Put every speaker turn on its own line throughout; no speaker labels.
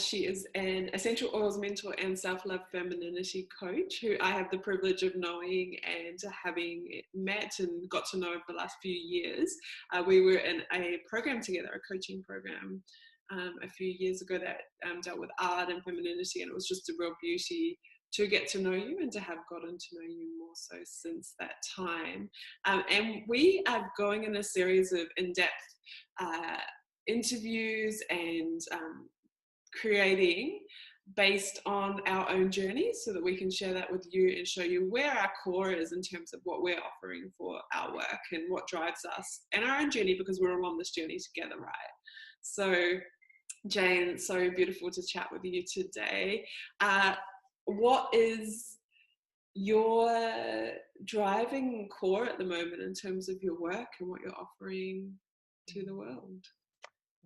She is an essential oils mentor and self-love femininity coach who I have the privilege of knowing and having met and got to know over the last few years. We were in a program together, a coaching program a few years ago that dealt with art and femininity, and it was just a real beauty to get to know you and to have gotten to know you more so since that time. And we are going in a series of in-depth interviews and creating based on our own journey so that we can share that with you and show you where our core is in terms of what we're offering for our work and what drives us and our own journey, because we're all on this journey together, right? So Jane, so beautiful to chat with you today. What is your driving core at the moment in terms of your work and what you're offering to the world?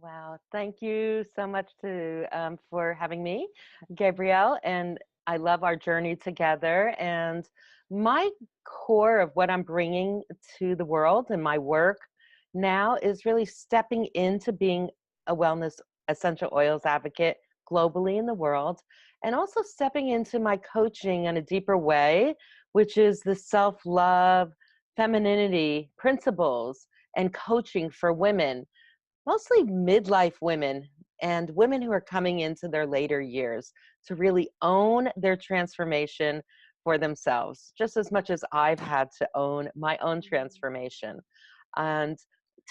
Wow, thank you so much for having me, Gabrielle. And I love our journey together. And my core of what I'm bringing to the world and my work now is really stepping into being a wellness essential oils advocate globally in the world, and also stepping into my coaching in a deeper way, which is the self-love, femininity principles and coaching for women, mostly midlife women and women who are coming into their later years, to really own their transformation for themselves, just as much as I've had to own my own transformation. And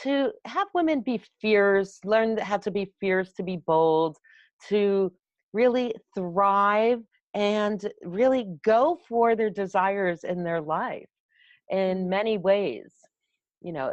to have women be fierce, learn how to be fierce, to be bold, to really thrive and really go for their desires in their life in many ways.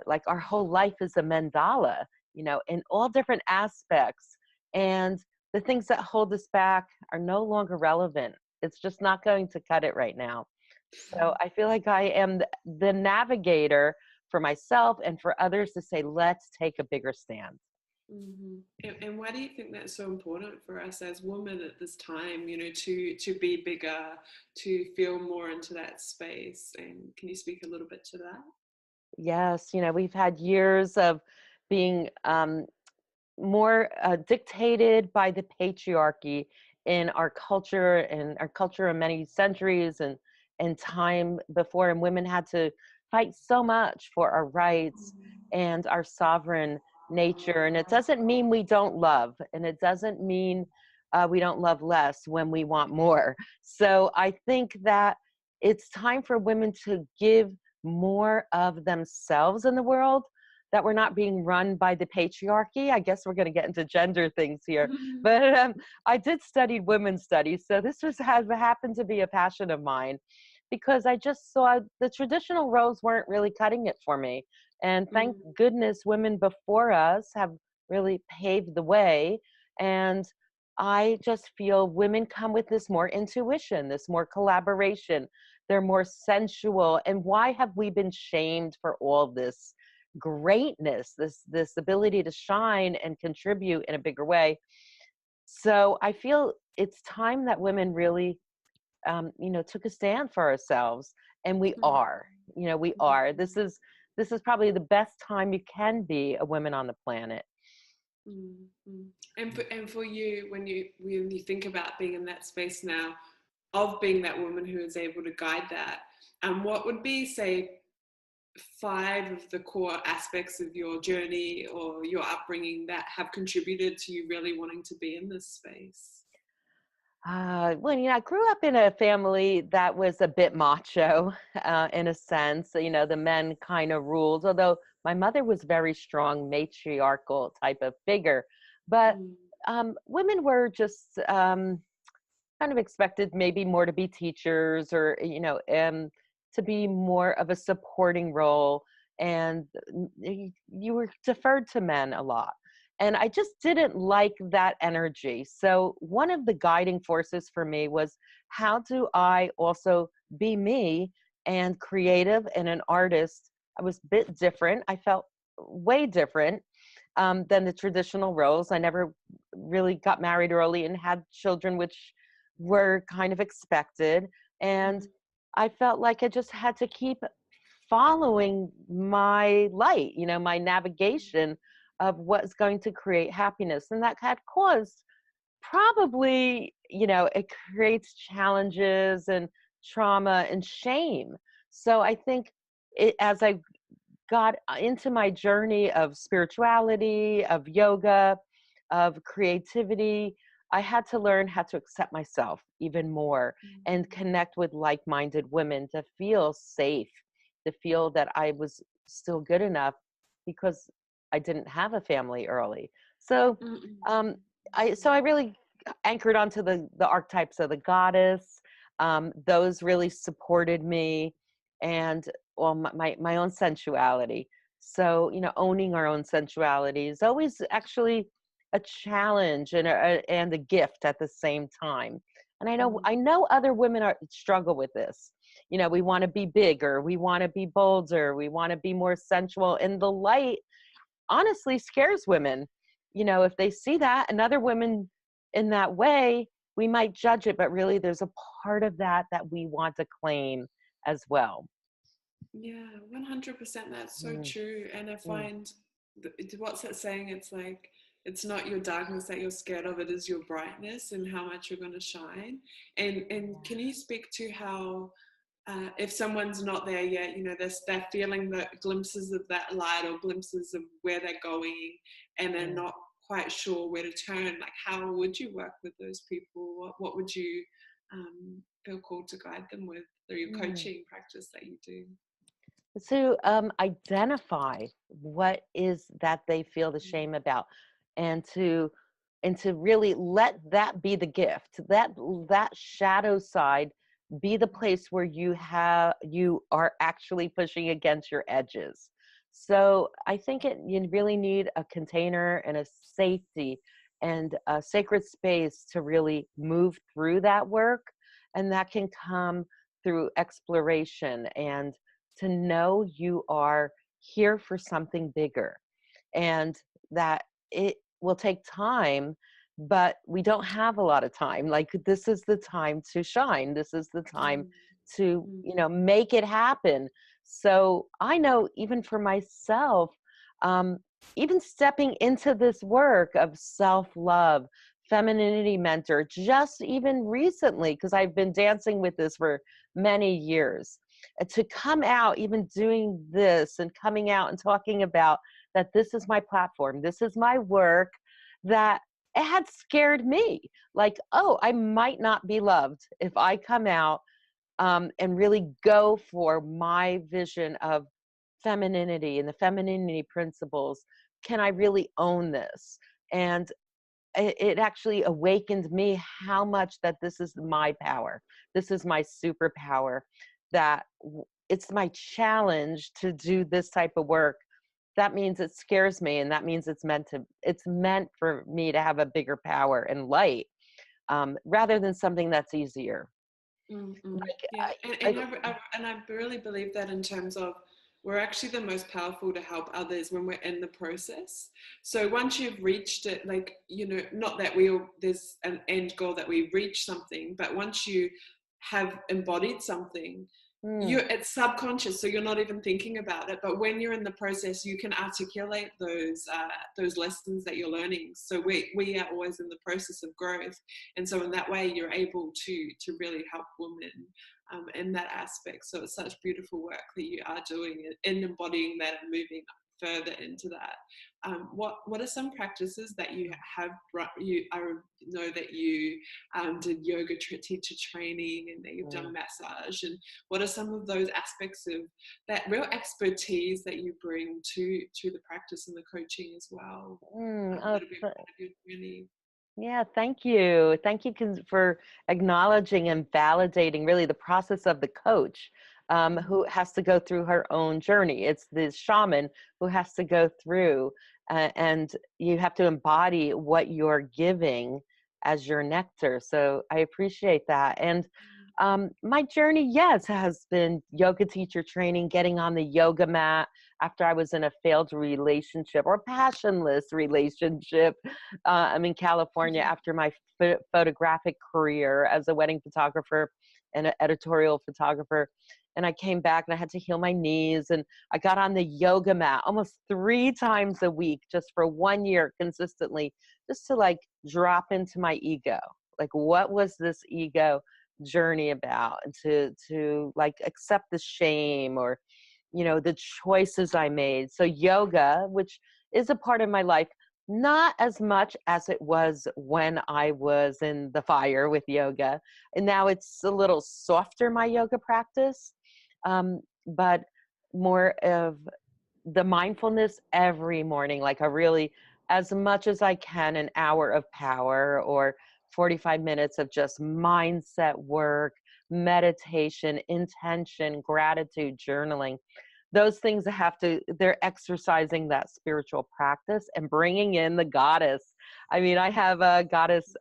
Like our whole life is a mandala, in all different aspects. And the things that hold us back are no longer relevant. It's just not going to cut it right now. So I feel like I am the navigator for myself and for others to say, let's take a bigger stand.
Mm-hmm. And why do you think that's so important for us as women at this time, to be bigger, to feel more into that space? And can you speak a little bit to that?
Yes, we've had years of being more dictated by the patriarchy in our culture in many centuries and time before, and women had to fight so much for our rights and our sovereign nature. And it doesn't mean we don't love, and it doesn't mean we don't love less when we want more. So I think that it's time for women to give more of themselves in the world, that we're not being run by the patriarchy. I guess we're going to get into gender things here, but I did study women's studies, so this has happened to be a passion of mine, because I just saw the traditional roles weren't really cutting it for me, and thank goodness women before us have really paved the way. And I just feel women come with this more intuition, this more collaboration. They're more sensual. And why have we been shamed for all this greatness, this ability to shine and contribute in a bigger way? So I feel it's time that women really took a stand for ourselves, and we are. We are. This is probably the best time you can be a woman on the planet.
Mm-hmm. And for you, when you think about being in that space now, of being that woman who is able to guide that, what would be, say, 5 of the core aspects of your journey or your upbringing that have contributed to you really wanting to be in this space?
Well, I grew up in a family that was a bit macho, in a sense. The men kind of ruled, although my mother was very strong, matriarchal type of figure. But
Mm.
women were just kind of expected maybe more to be teachers, or, to be more of a supporting role. And you were deferred to men a lot. And I just didn't like that energy. So one of the guiding forces for me was, how do I also be me and creative and an artist? I was a bit different. I felt way different than the traditional roles. I never really got married early and had children, which were kind of expected. And I felt like I just had to keep following my light, my navigation of what's going to create happiness. And that had caused Probably, it creates challenges and trauma and shame. So I think as I got into my journey of spirituality, of yoga, of creativity, I had to learn how to accept myself even more and
Mm,
connect with like minded women to feel safe, to feel that I was still good enough because I didn't have a family early. So,
mm,
um,
mm,
I really anchored onto the archetypes of the goddess. Those really supported me, and well, my own sensuality. So, owning our own sensuality is always actually a challenge and a gift at the same time. And
mm,
I know other women struggle with this. We want to be bigger, we want to be bolder, we want to be more sensual, and the light honestly scares women. If they see that and other women in that way, we might judge it, but really there's a part of that we want to claim as well.
yeah, 100%. That's so
Mm,
true. And I
mm,
find, what's that saying? It's like, it's not your darkness that you're scared of, it is your brightness and how much you're going to shine. And can you speak to how, if someone's not there yet, they're feeling the glimpses of that light or glimpses of where they're going, and they're
mm,
not quite sure where to turn, like how would you work with those people? What would you feel called to guide them with through your
mm.
coaching practice that you do?
To identify what is that they feel the shame about, and to really let that be the gift, that shadow side be the place where you are actually pushing against your edges. So I think you really need a container and a safety and a sacred space to really move through that work, and that can come through exploration and to know you are here for something bigger, and that it will take time, but we don't have a lot of time. Like, this is the time to shine. This is the time
Mm,
to,
mm,
make it happen. So I know even for myself, um, even stepping into this work of self-love, femininity mentor, just even recently, because I've been dancing with this for many years, to come out, even doing this and coming out and talking about that this is my platform, this is my work, that it had scared me. Like, oh, I might not be loved if I come out and really go for my vision of femininity and the femininity principles. Can I really own this? And it actually awakened me how much that this is my power. This is my superpower, that it's my challenge to do this type of work. That means it scares me, and that means it's meant for me to have a bigger power and light, rather than something that's easier.
mm, mm.
Like
Yeah,
I
and I really believe that in terms of we're actually the most powerful to help others when we're in the process. So once you've reached it, like, not that there's an end goal that we reach something, but once you have embodied something,
mm,
it's subconscious, so you're not even thinking about it, but when you're in the process you can articulate those lessons that you're learning. So we are always in the process of growth, and so in that way you're able to really help women in that aspect. So it's such beautiful work that you are doing in embodying that and moving further into that. What are some practices that you have I know that you did yoga teacher training, and that you've
mm,
done massage, and what are some of those aspects of that real expertise that you bring to the practice and the coaching as well,
mm,
that'll be part of your journey?
yeah, thank you. Thank you for acknowledging and validating really the process of the coach, who has to go through her own journey. It's the shaman who has to go through, and you have to embody what you're giving as your nectar. So I appreciate that. And my journey, yes, has been yoga teacher training, getting on the yoga mat after I was in a failed relationship or passionless relationship. I'm in California after my photographic career as a wedding photographer and an editorial photographer. And I came back and I had to heal my knees. And I got on the yoga mat almost 3 times a week, just for 1 year consistently, just to like drop into my ego. Like, what was this ego journey about? And to like accept the shame, or the choices I made. So yoga, which is a part of my life, not as much as it was when I was in the fire with yoga. And now it's a little softer, my yoga practice, but more of the mindfulness every morning, like a really, as much as I can, an hour of power or 45 minutes of just mindset work, meditation, intention, gratitude, journaling. Those things they're exercising that spiritual practice and bringing in the goddess. I mean, I have goddess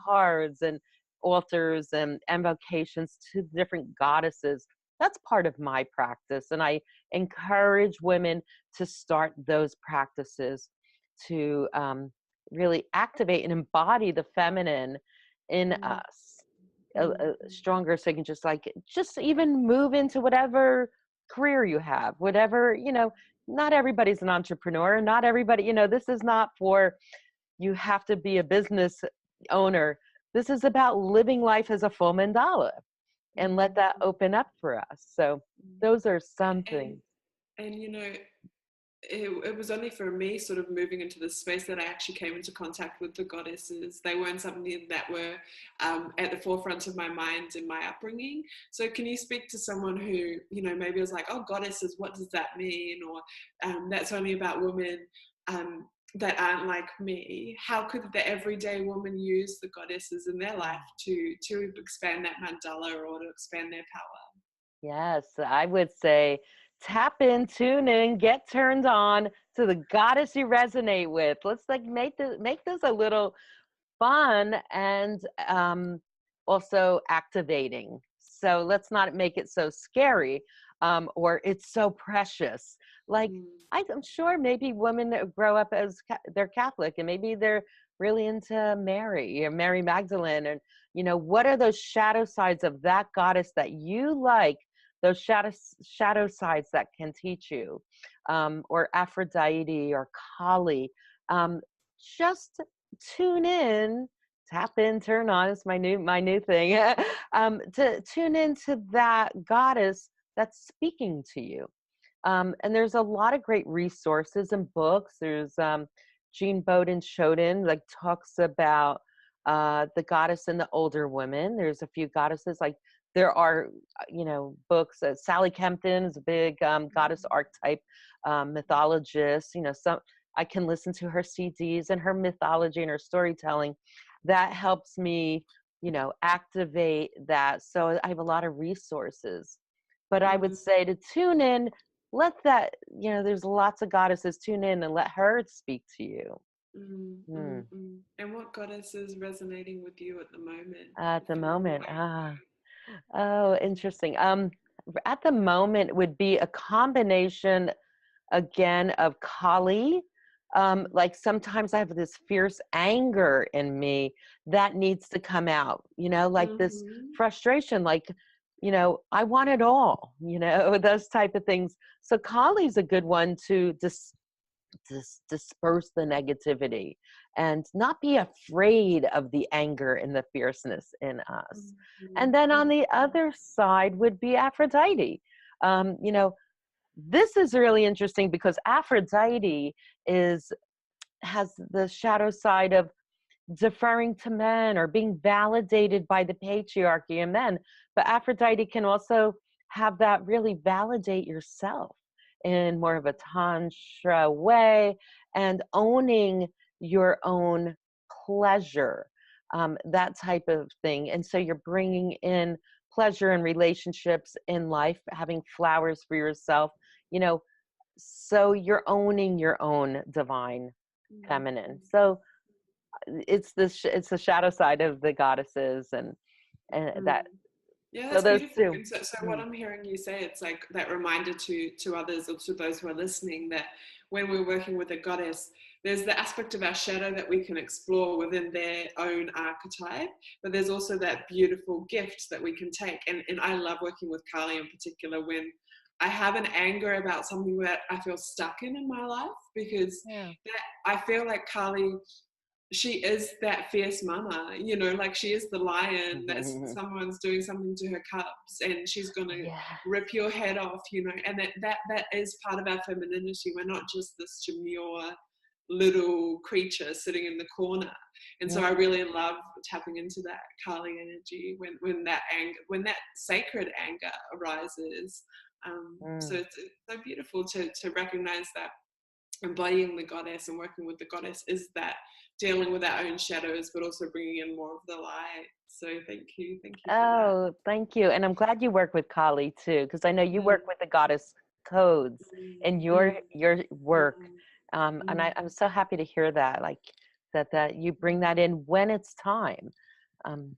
cards and altars and invocations to different goddesses. That's part of my practice. And I encourage women to start those practices to really activate and embody the feminine in us stronger, so you can just even move into whatever career you have, whatever, not everybody's an entrepreneur, not everybody, this is not for, you have to be a business owner. This is about living life as a full mandala, and let that open up for us. So those are some things.
And it was only for me sort of moving into this space that I actually came into contact with the goddesses. They weren't something that were at the forefront of my mind in my upbringing. So can you speak to someone who, maybe was like, oh, goddesses, what does that mean? Or that's only about women that aren't like me. How could the everyday woman use the goddesses in their life to expand that mandala or to expand their power?
Yes, I would say tap in, tune in, get turned on to the goddess you resonate with. Let's make this a little fun and also activating. So let's not make it so scary, or it's so precious. Like, I'm sure maybe women that grow up as they're Catholic, and maybe they're really into Mary or Mary Magdalene, and what are those shadow sides of that goddess that you like? Those shadow sides that can teach you, or Aphrodite or Kali. Just tune in, tap in, turn on. It's my new thing. To tune into that goddess that's speaking to you. And there's a lot of great resources and books. There's Jean Bowden Chodin, like, talks about the goddess and the older women. There's a few goddesses, like there are, books. Sally Kempton is a big goddess archetype mythologist. Some I can listen to her CDs and her mythology and her storytelling. That helps me, activate that. So I have a lot of resources. But I would say to tune in, let that, there's lots of goddesses, tune in and let her speak to you.
And what goddess is resonating with you at the moment?
At the moment, oh, interesting. At the moment would be a combination again of Kali. Like, sometimes I have this fierce anger in me that needs to come out, like this frustration, like, I want it all, those type of things. So Kali's a good one to disperse the negativity and not be afraid of the anger and the fierceness in us. And then on the other side would be Aphrodite. This is really interesting because Aphrodite has the shadow side of deferring to men or being validated by the patriarchy and men. But Aphrodite can also have that really validate yourself in more of a tantra way, and owning your own pleasure, that type of thing. And so you're bringing in pleasure in relationships, in life, having flowers for yourself, so you're owning your own divine feminine. So it's the shadow side of the goddesses, and that.
Yeah,
So
that's
those
beautiful.
two.
And so what I'm hearing you say, it's like that reminder to others, or to those who are listening, that when we're working with a goddess, there's the aspect of our shadow that we can explore within their own archetype, but there's also that beautiful gift that we can take. And I love working with Kali in particular when I have an anger about something that I feel stuck in my life, because that, I feel like Kali she is that fierce mama, you know, like she is the lion that's someone's doing something to her cubs and she's going to
Yeah.
rip your head off, you know, and that is part of our femininity. We're not just this demure little creature sitting in the corner. And so I really love tapping into that Kali energy when that anger, when that sacred anger arises. So it's so beautiful to recognize that embodying the goddess and working with the goddess is that dealing with our own shadows, but also bringing in more of the light. So thank you for that.
Oh, thank you. And I'm glad you work with Kali too, because I know you work
Mm,
with the goddess codes in
mm,
your work.
mm,
And
mm.
I'm so happy to hear that, like that you bring that in when it's time. Um,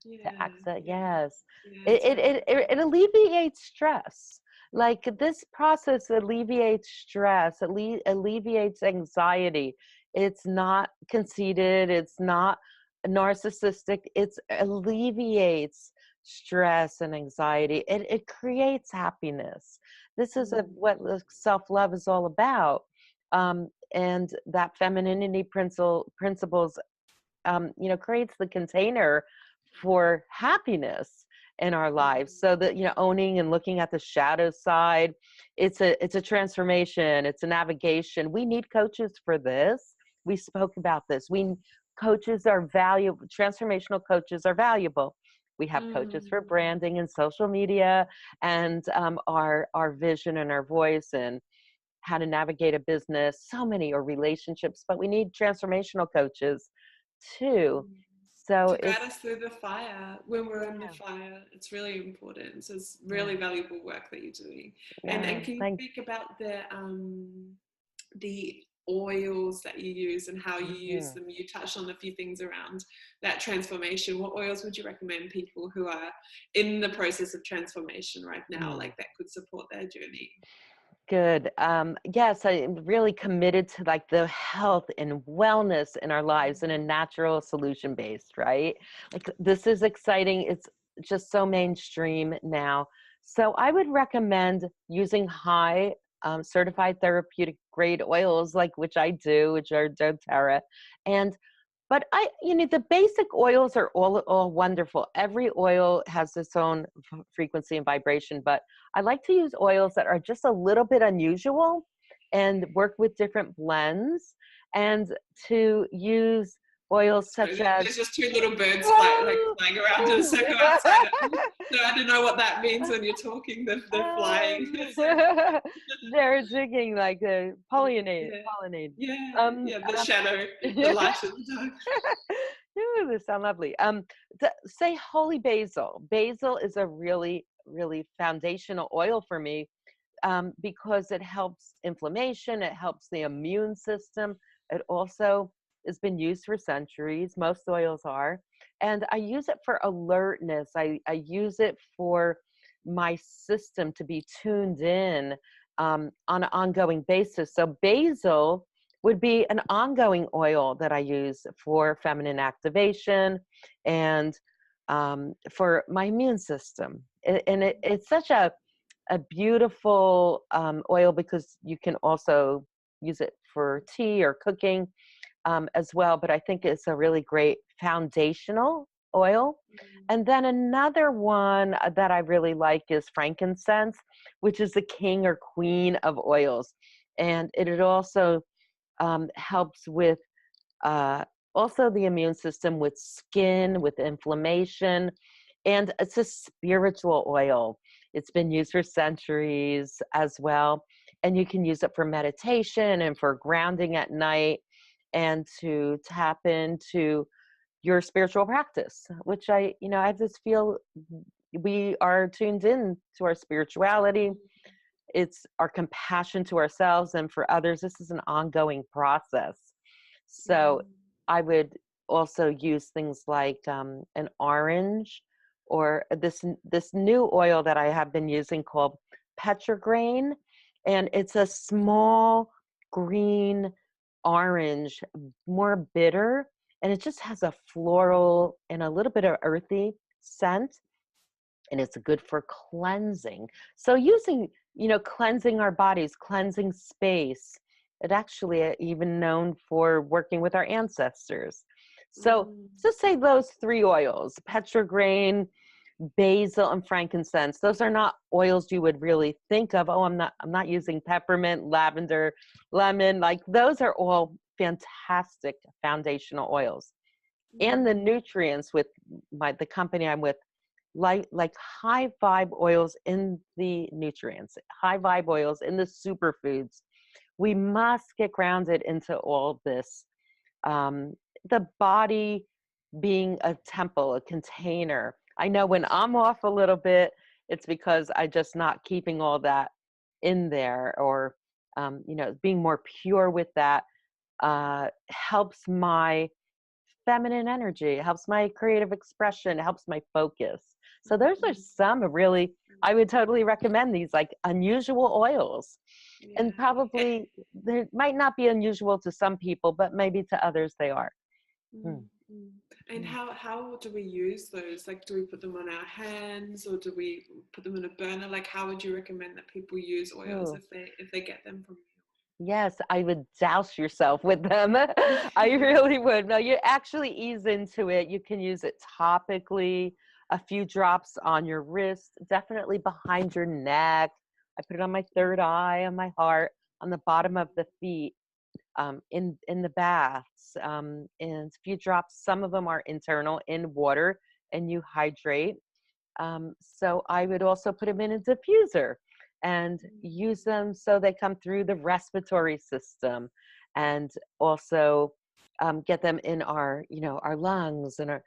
to
Yeah,
access,
yeah,
yes.
yeah,
It,
it's
it,
really
it, it, it alleviates stress. Like this process alleviates stress, alleviates anxiety. It's not conceited, it's not narcissistic, it alleviates stress and anxiety. It creates happiness. This is
mm,
what self-love is all about. And that femininity principles creates the container for happiness in our lives. So that, owning and looking at the shadow side, it's a transformation, it's a navigation. We need coaches for this. We spoke about this. Coaches are valuable, transformational coaches are valuable. We have coaches for
mm.
branding and social media, and our vision and our voice, and how to navigate a business, so many, or relationships, but we need transformational coaches too. So
To guide
it's,
us through the fire when we're in the
yeah,
fire. It's really important. So it's
yeah,
really valuable work that you're doing. And
yeah.
can you
Thank
speak about the oils that you use and how you use
you.
them? You touched on a few things around that transformation. What oils would you recommend people who are in the process of transformation right now,
Mm.
like that could support their journey?
Good. Yes, I'm really committed to like the health and wellness in our lives in a natural solution based, right? Like this is exciting. It's just so mainstream now. So I would recommend using high certified therapeutic grade oils, like which I do, which are doTERRA. And but the basic oils are all wonderful. Every oil has its own frequency and vibration, but I like to use oils that are just a little bit unusual and work with different blends, and to use oils
Sorry,
such as
there's just two little birds
oh,
flying around in a
oh.
circle outside. So I don't know what that means when you're talking. They're flying.
They're digging like a
Yeah,
pollinate.
yeah,
Um,
yeah. The
um,
shadow, the light in the dark.
Ooh, they sound lovely. Say holy basil. Basil is a really, really foundational oil for me, because it helps inflammation, it helps the immune system. It also has been used for centuries. Most oils are. And I use it for alertness. I use it for my system to be tuned in on an ongoing basis. So basil would be an ongoing oil that I use for feminine activation and for my immune system. It's such a beautiful oil, because you can also use it for tea or cooking as well. But I think it's a really great foundational oil. And then another one that I really like is frankincense, which is the king or queen of oils. And it also helps with uh, also the immune system, with skin, with inflammation, and it's a spiritual oil. It's been used for centuries as well, and you can use it for meditation and for grounding at night, and to tap into your spiritual practice, which I just feel we are tuned in to our spirituality. It's our compassion to ourselves and for others. This is an ongoing process. So I would also use things like an orange, or this new oil that I have been using called petrograin, and it's a small green orange, more bitter, and it just has a floral and a little bit of earthy scent, and it's good for cleansing. So using, cleansing our bodies, cleansing space, It actually even known for working with our ancestors. So
Mm,
just say those three oils, petrograin, basil, and frankincense. Those are not oils you would really think of. Oh, I'm not using peppermint, lavender, lemon. Like those are all fantastic foundational oils. And the
mm,
nutrients with the company I'm with, like high vibe oils in the nutrients, high vibe oils in the superfoods. We must get grounded into all this. Um, the body being a temple, a container. I know when I'm off a little bit, it's because I just not keeping all that in there, or being more pure with that helps my feminine energy, it helps my creative expression, it helps my focus. So those are
mm,
some really,
mm.
I would totally recommend these like unusual oils.
Yeah.
And probably they might not be unusual to some people, but maybe to others they are.
Mm,
Mm,
mm. And
mm.
how do we use those? Like, do we put them on our hands or do we put them in a burner? Like, how would you recommend that people use oils
Ooh.
if they get them from
Yes, I would douse yourself with them. I
you?
really would. No, you actually ease into it. You can use it topically, a few drops on your wrist, definitely behind your neck. I put it on my third eye, on my heart, on the bottom of the feet, in the baths, and a few drops. Some of them are internal in water, and you hydrate. So I would also put them in a diffuser and use them so they come through the respiratory system, and also get them in our lungs and our.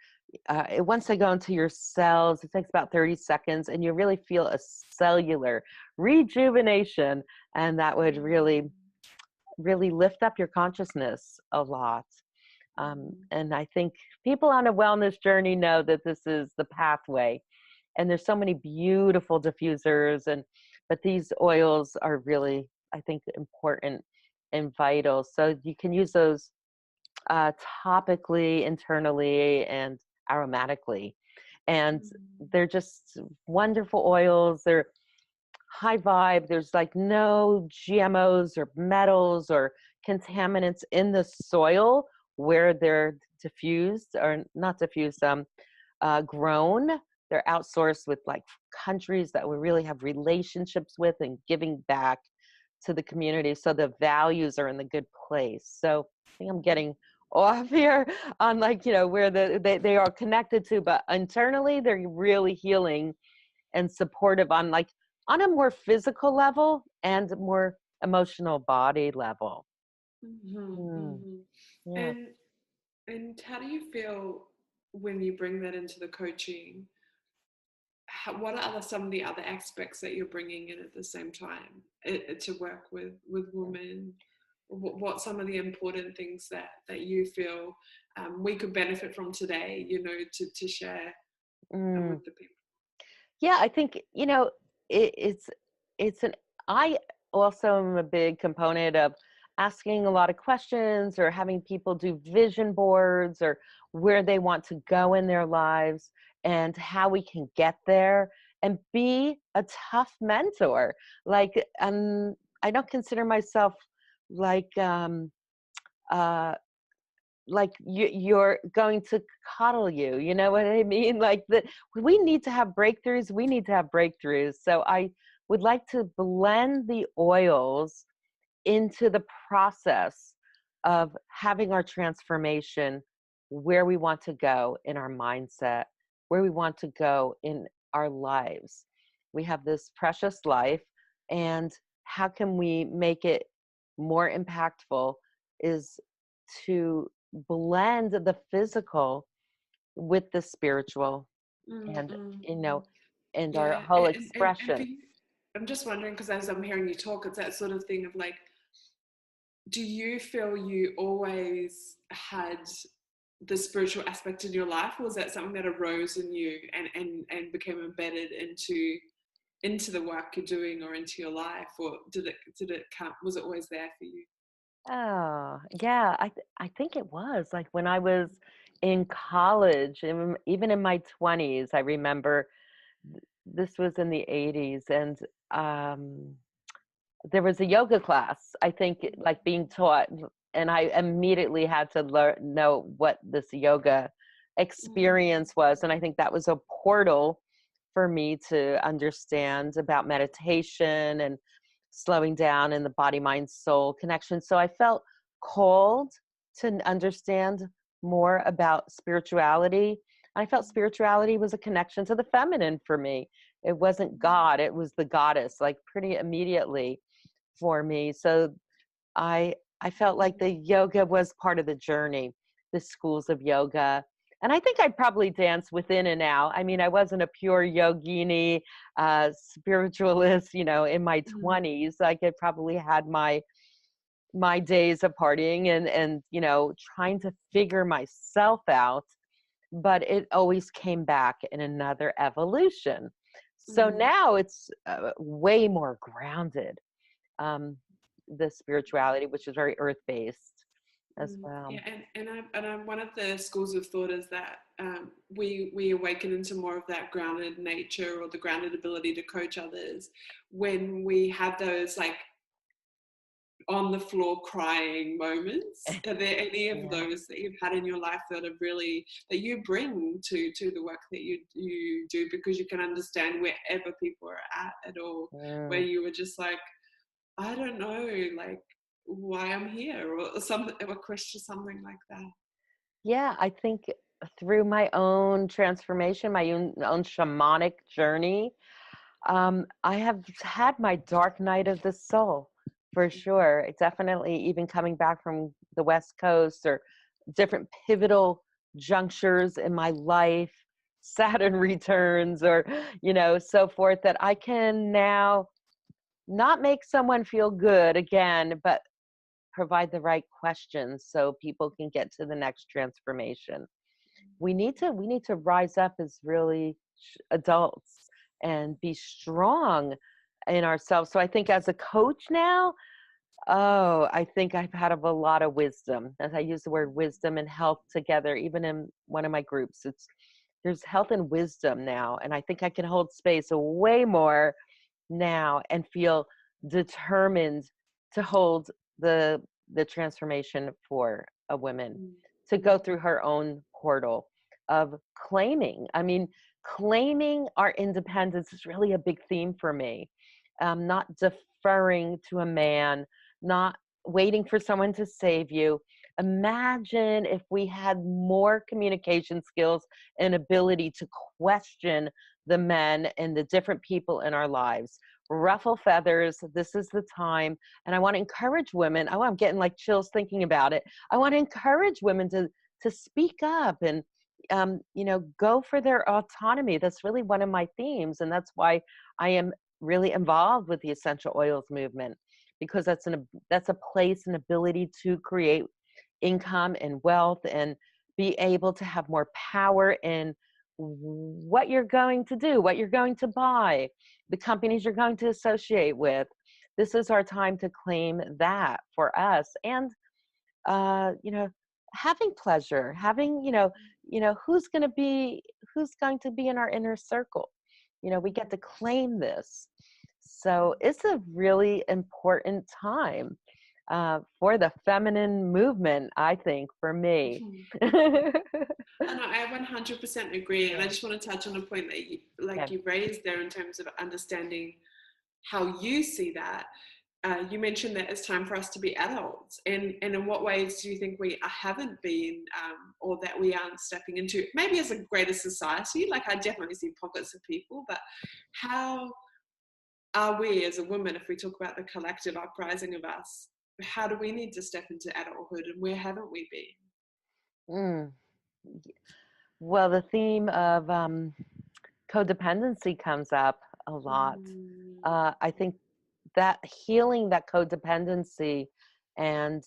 Once they go into your cells, it takes about 30 seconds, and you really feel a cellular rejuvenation, and that would really, really lift up your consciousness a lot. And I think people on a wellness journey know that this is the pathway, and there's so many beautiful diffusers, but these oils are really, I think, important and vital. So you can use those topically, internally, and aromatically, and they're just wonderful oils. They're high vibe. There's like no GMOs or metals or contaminants in the soil where they're diffused, or not diffused, grown. They're outsourced with like countries that we really have relationships with and giving back to the community. So the values are in the good place. So I think I'm getting off here on where they are connected to, but internally they're really healing and supportive on a more physical level and more emotional body level.
Mm-hmm,
Mm,
mm-hmm.
yeah.
And how do you feel when you bring that into the coaching? What are some of the other aspects that you're bringing in at the same time to work with women? What some of the important things that you feel we could benefit from today? To share
Mm.
with the people.
Yeah, I think, it's an I also am a big component of asking a lot of questions, or having people do vision boards, or where they want to go in their lives and how we can get there, and be a tough mentor. Like, I don't consider myself like uh you're going to coddle you, you know what I mean? Like, we need to have breakthroughs, we need to have breakthroughs. So I would like to blend the oils into the process of having our transformation, where we want to go in our mindset, where we want to go in our lives. We have this precious life, and how can we make it more impactful is to blend the physical with the spiritual,
Mm,
and
mm,
you
mm.
know and our
Yeah,
whole
and for
expression.
you, I'm just wondering because as I'm hearing you talk, it's that sort of thing of like, do you feel you always had the spiritual aspect in your life, or was that something that arose in you and became embedded into the work you're doing or into your life, or did it come, was it always there for you?
Oh, yeah, I think it was like when I was in college, and even in my 20s. I remember this was in the 80s, and um there was a yoga class, I think, like being taught, and I immediately had to know what this yoga
Mm,
experience was. And I think that was a portal for me to understand about meditation and slowing down and the body, mind, soul connection. So I felt called to understand more about spirituality. I felt spirituality was a connection to the feminine for me. It wasn't God, it was the goddess, like pretty immediately for me. So I felt like the yoga was part of the journey, the schools of yoga. And I think I probably danced within and out. I mean, I wasn't a pure yogini, spiritualist, in my
mm,
20s. Like I probably had my days of partying and trying to figure myself out, but it always came back in another evolution. So
mm,
now it's way more grounded, um, the spirituality, which is very earth based as
Yeah,
well.
one of the schools of thought is that we awaken into more of that grounded nature or the grounded ability to coach others when we have those like on the floor crying moments. Are there any of
Yeah.
those that you've had in your life that are really that you bring to the work that you do because you can understand wherever people are at all, where
Mm.
you were just like, I don't know, like why I'm here or something, or a question, something like that.
Yeah, I think through my own transformation, my own shamanic journey, I have had my dark night of the soul for sure. Definitely, even coming back from the West Coast or different pivotal junctures in my life, Saturn returns, or, so forth, that I can now not make someone feel good again, but provide the right questions so people can get to the next transformation. We need to rise up as really adults and be strong in ourselves. So I think as a coach now, oh, I think I've had a lot of wisdom. As I use the word wisdom and health together, even in one of my groups, there's health and wisdom now, and I think I can hold space way more now and feel determined to hold the transformation for a woman
Mm,
to go
mm,
through her own portal of claiming. I mean, claiming our independence is really a big theme for me. Not deferring to a man, not waiting for someone to save you. Imagine if we had more communication skills and ability to question the men and the different people in our lives. Ruffle feathers, this is the time. And I want to encourage women. Oh, I'm getting like chills thinking about it. I want to encourage women to speak up and go for their autonomy. That's really one of my themes. And that's why I am really involved with the essential oils movement, because that's a place and ability to create income and wealth and be able to have more power in what you're going to do, what you're going to buy, the companies you're going to associate with. This is our time to claim that for us. And uh, you know, having pleasure, having, who's going to be in our inner circle. We get to claim this. So it's a really important time for the feminine movement, I think, for me.
mm.
Yeah.
Oh, no, I 100% agree. And I just want to touch on a point that
Okay.
you raised there in terms of understanding how you see that. You mentioned that it's time for us to be adults. And in what ways do you think we haven't been or that we aren't stepping into? Maybe as a greater society, like I definitely see pockets of people, but how are we as a woman, if we talk about the collective uprising of us, how do we need to step into adulthood and where haven't we been?
Mm. Well, the theme of codependency comes up a lot.
Mm,
I think that healing that codependency and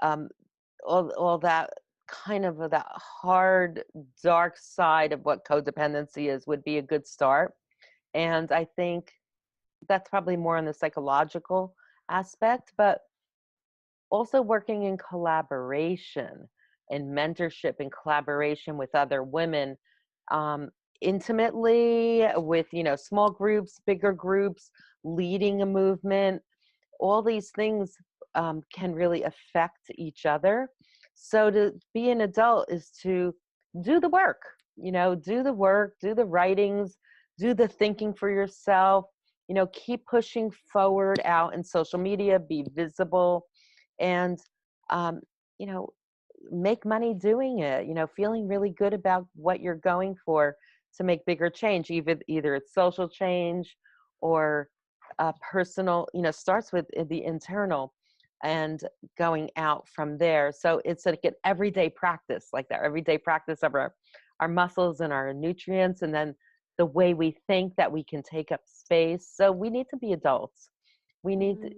um, all that kind of that hard, dark side of what codependency is would be a good start. And I think that's probably more on the psychological aspect, but also working in collaboration and mentorship and collaboration with other women, um, intimately with small groups, bigger groups, leading a movement. all these things can really affect each other. So to be an adult is to do the work, do the work, do the writings, do the thinking for yourself, keep pushing forward out in social media, be visible, and, um, you know, make money doing it, feeling really good about what you're going for to make bigger change. Either it's social change or personal, starts with the internal and going out from there. So it's like an everyday practice, like that everyday practice of our muscles and our nutrients, and then the way we think that we can take up space. So we need to be adults. We need,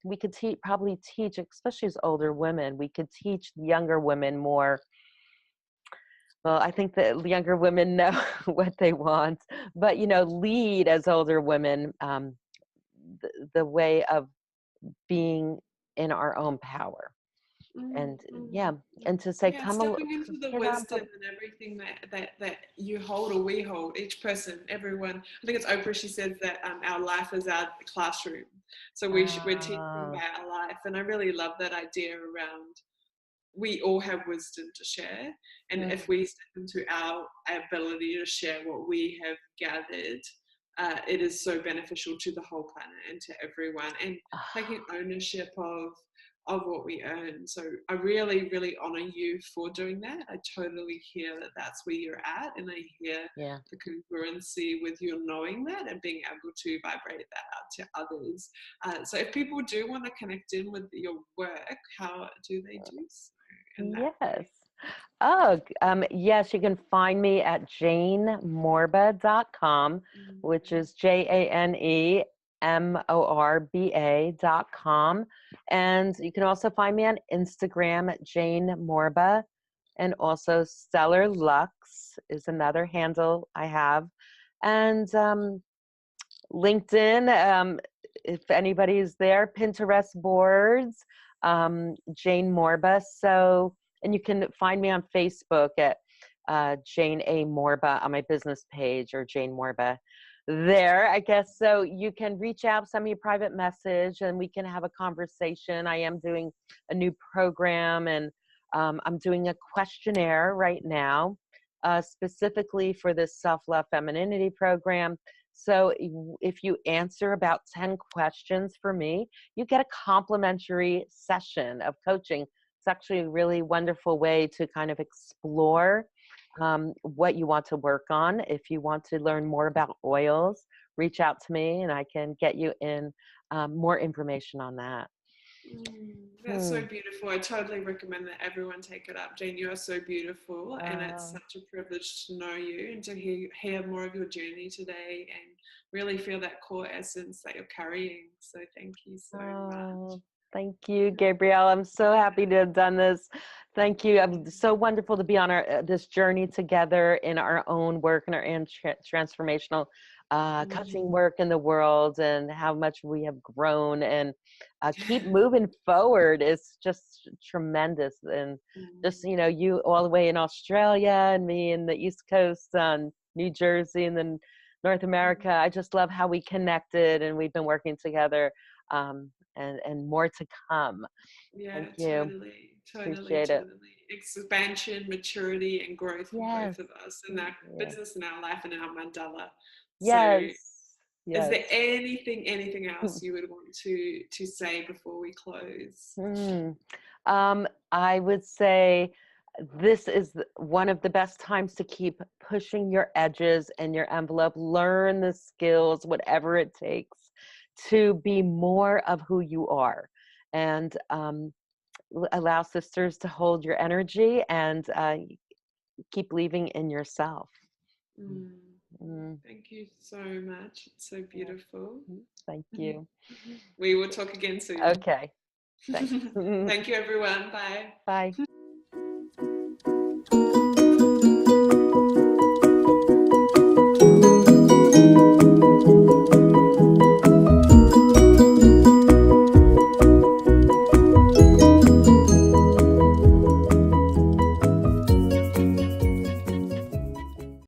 we could probably teach, especially as older women, we could teach younger women more. Well, I think that younger women know what they want, but, lead as older women, the way of being in our own power. And yeah, and to say,
Yeah, stepping into the
get on
wisdom and everything that you hold or we hold, each person, everyone. I think it's Oprah. She says that our life is our classroom, so we're teaching by our life, and I really love that idea around. We all have wisdom to share, and if we step into our ability to share what we have gathered, it is so beneficial to the whole planet and to everyone, and taking ownership of what we earn. So I really, really honor you for doing that. I totally hear that that's where you're at, and I hear the congruency with you knowing that and being able to vibrate that out to others. So if people do want to connect in with your work, how do they do so?
Yes. Oh, yes, you can find me at janemorba.com, which is JaneMorba.com. And you can also find me on Instagram at Jane Morba. And also Stellar Lux is another handle I have. And LinkedIn, if anybody's there, Pinterest boards, Jane Morba. So, and you can find me on Facebook at Jane A. Morba on my business page, or Jane Morba there, I guess. So you can reach out, send me a private message, and we can have a conversation. I am doing a new program, and I'm doing a questionnaire right now, specifically for this self-love femininity program. So if you answer about 10 questions for me, you get a complimentary session of coaching. It's actually a really wonderful way to kind of explore what you want to work on. If you want to learn more about oils, reach out to me and I can get you in more information on that.
That's so beautiful. I totally recommend that everyone take it up. Jane, you are so beautiful, and it's such a privilege to know you and to hear more of your journey today and really feel that core essence that you're carrying. So thank you so much.
Thank you, Gabrielle. I'm so happy to have done this. Thank you. It's so wonderful to be on this journey together in our own work and our transformational coaching work in the world, and how much we have grown and keep moving forward is just tremendous. And just, you all the way in Australia and me in the East Coast on New Jersey and then North America. I just love how we connected and we've been working together. And more to come.
Yeah,
Thank you. Appreciate it.
Expansion, maturity, and growth for both of us in our business, in our life, and our mandala. So, is there anything else you would want to say before we close?
I would say this is one of the best times to keep pushing your edges and your envelope. Learn the skills, whatever it takes, to be more of who you are, and allow sisters to hold your energy and keep believing in yourself.
Thank you so much. It's so beautiful.
Thank you.
We will talk again soon.
Okay. Thanks.
Thank you, everyone. Bye.
Bye.